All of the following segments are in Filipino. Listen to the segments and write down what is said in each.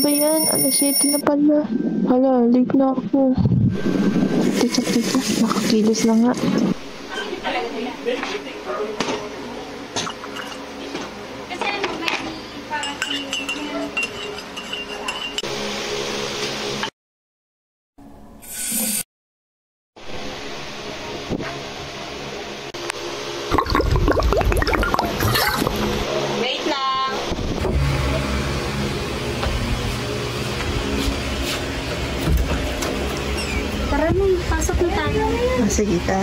ba yan? Alas 7 na pala. Hala, late na ako. Teka, nakakilos na nga. Tara na, pasok na tayo. Sige ta.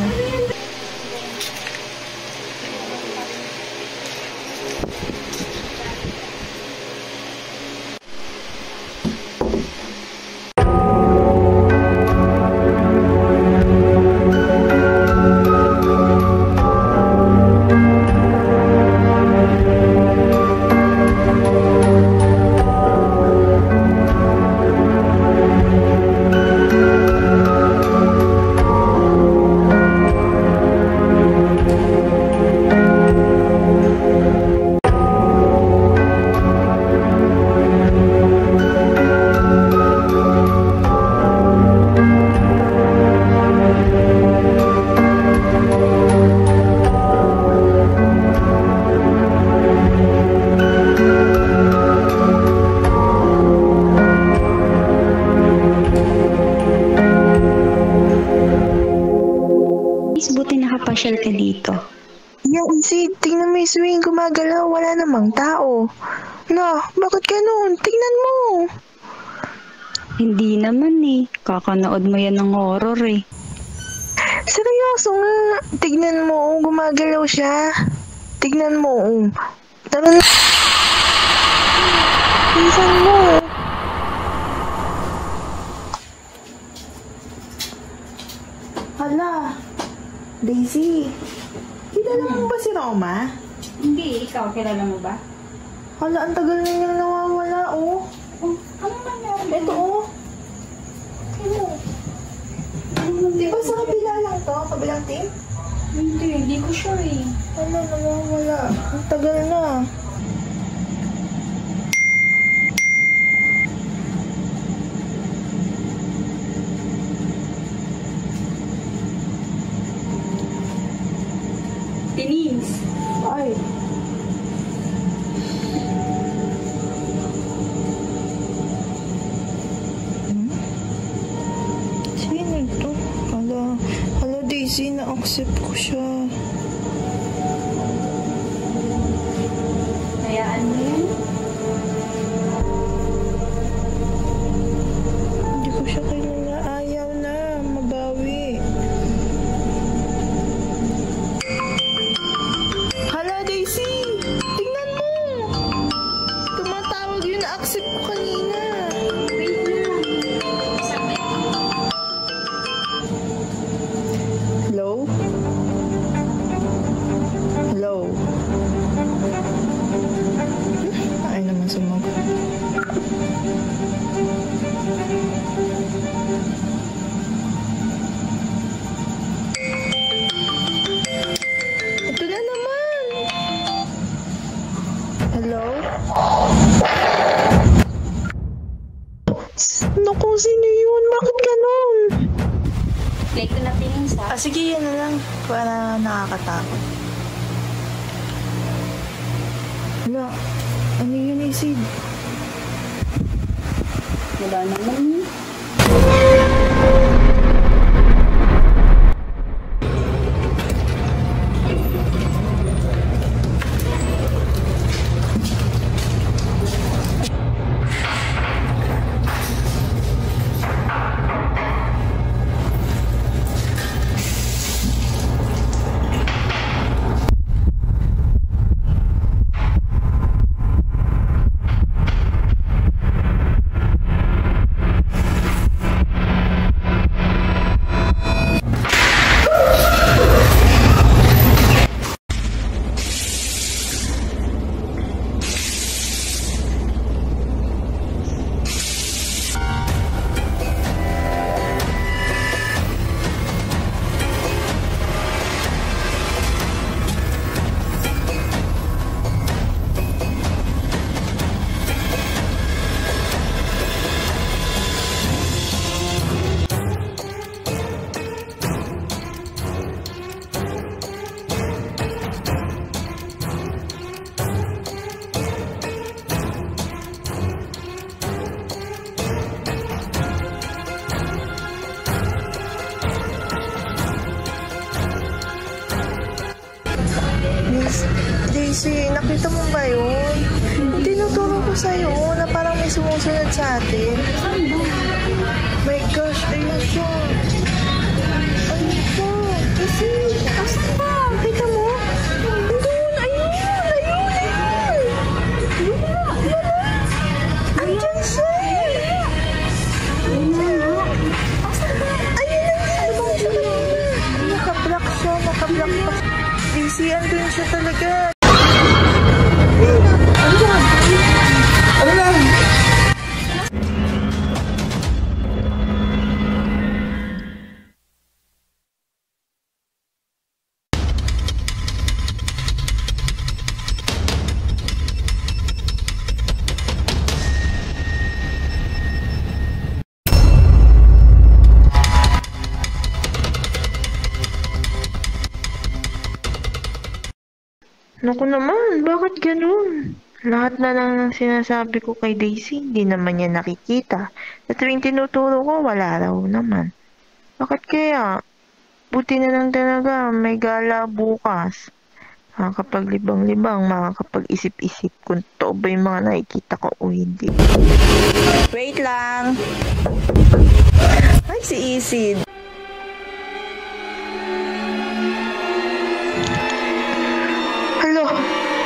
Buti nakapasyal ka dito. Yung Sid, tingnan mo yung swing, gumagalaw, wala namang tao. No, bakit ganun? Tingnan mo. Hindi naman eh. Kakanood mo yan ng horror eh. Seryoso nga. Tignan mo, gumagalaw siya. Tignan mo. Tara na. Isan mo. Hala. Daisy. Kilala mo ba si Roma? Hindi, ikaw kilala mo ba? Hala, ang tagal na niyang nawawala, oh. Ano nangyari? Ito, oh. Di ba sa kabila lang to? Kabilang team? Hindi ko sure eh. Hala, nawawala. Ang tagal na. Denise. Ay. Sino ito? Hala Daisy, na-accept ko siya. Hayaan mo yan. Hindi ko siya kilala. Ayaw na. Mabawi. Hala Daisy! Tingnan mo! Tumatawag yun. Na-accept ko kanina. Wait lang. Sakit. Hello? Hello? Ay naman sumagot. Ito na naman! Hello? Naku, sino yun? Bakit ganun? Play ko na tingin sa... Sige, yan na lang. Para nakakatakot. Wala. Ano yun, Isid? Wala naman eh. Daisy, nakita mo ba yun? Yung tinuturo ko sa'yo na parang may sumusunod sa atin. My gosh, ayun siya. Ayun siya. Kasi, asa ba? Kita mo? Doon, ayun, ayun, ayun. Andyan siya. Ayun, ano bang siya kanina? Naka-block siya, naka-block pa siya. Daisy, andun siya talaga. Ano lang? Naku naman, bakit ganun? Lahat na lang ng sinasabi ko kay Daisy, hindi naman niya nakikita. Sa tuwing tinuturo ko, wala raw naman. Bakit kaya? Buti na lang talaga, may gala bukas. Makakapaglibang-libang, makakapag-isip-isip kung totoo ba yung mga nakikita ko o hindi. Wait lang! Ay, si Isid!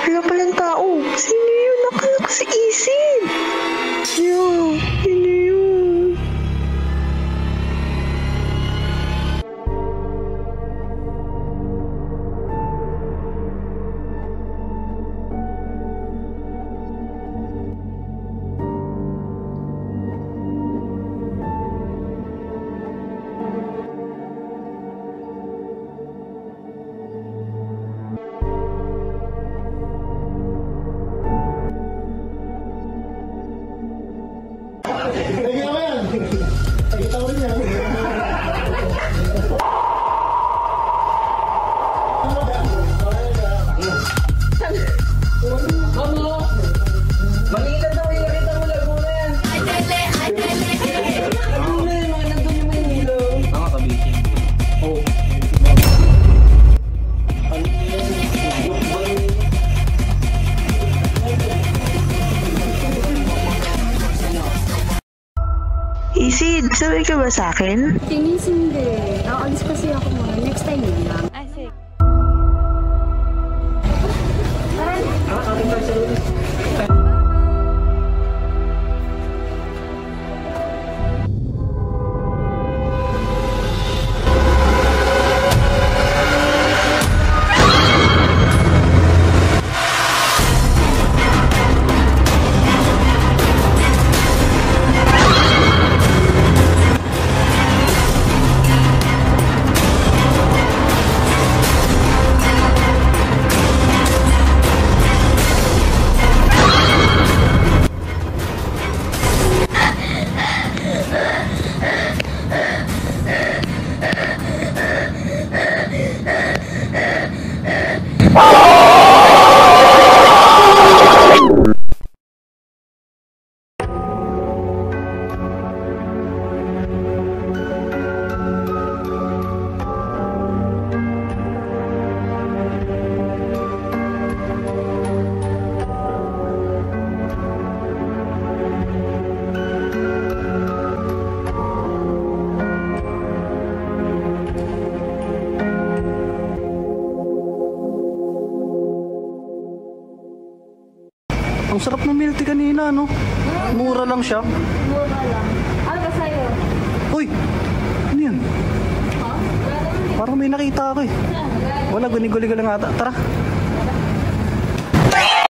Hala palang tao. Sino yun? Nakala ko si Isid. Yo, sino yun? Isid, sabay ka ba sa akin? Tinis hindi. Aalis kasi ako mo. Next time yun lang. Ay, sige. Ang sarap ng milk tea kanina, no? Mura lang siya. Mura lang. Ano ba sa'yo? Uy! Ano yan? Parang may nakita ako eh. Wala, guni-guli ka lang ata. Tara.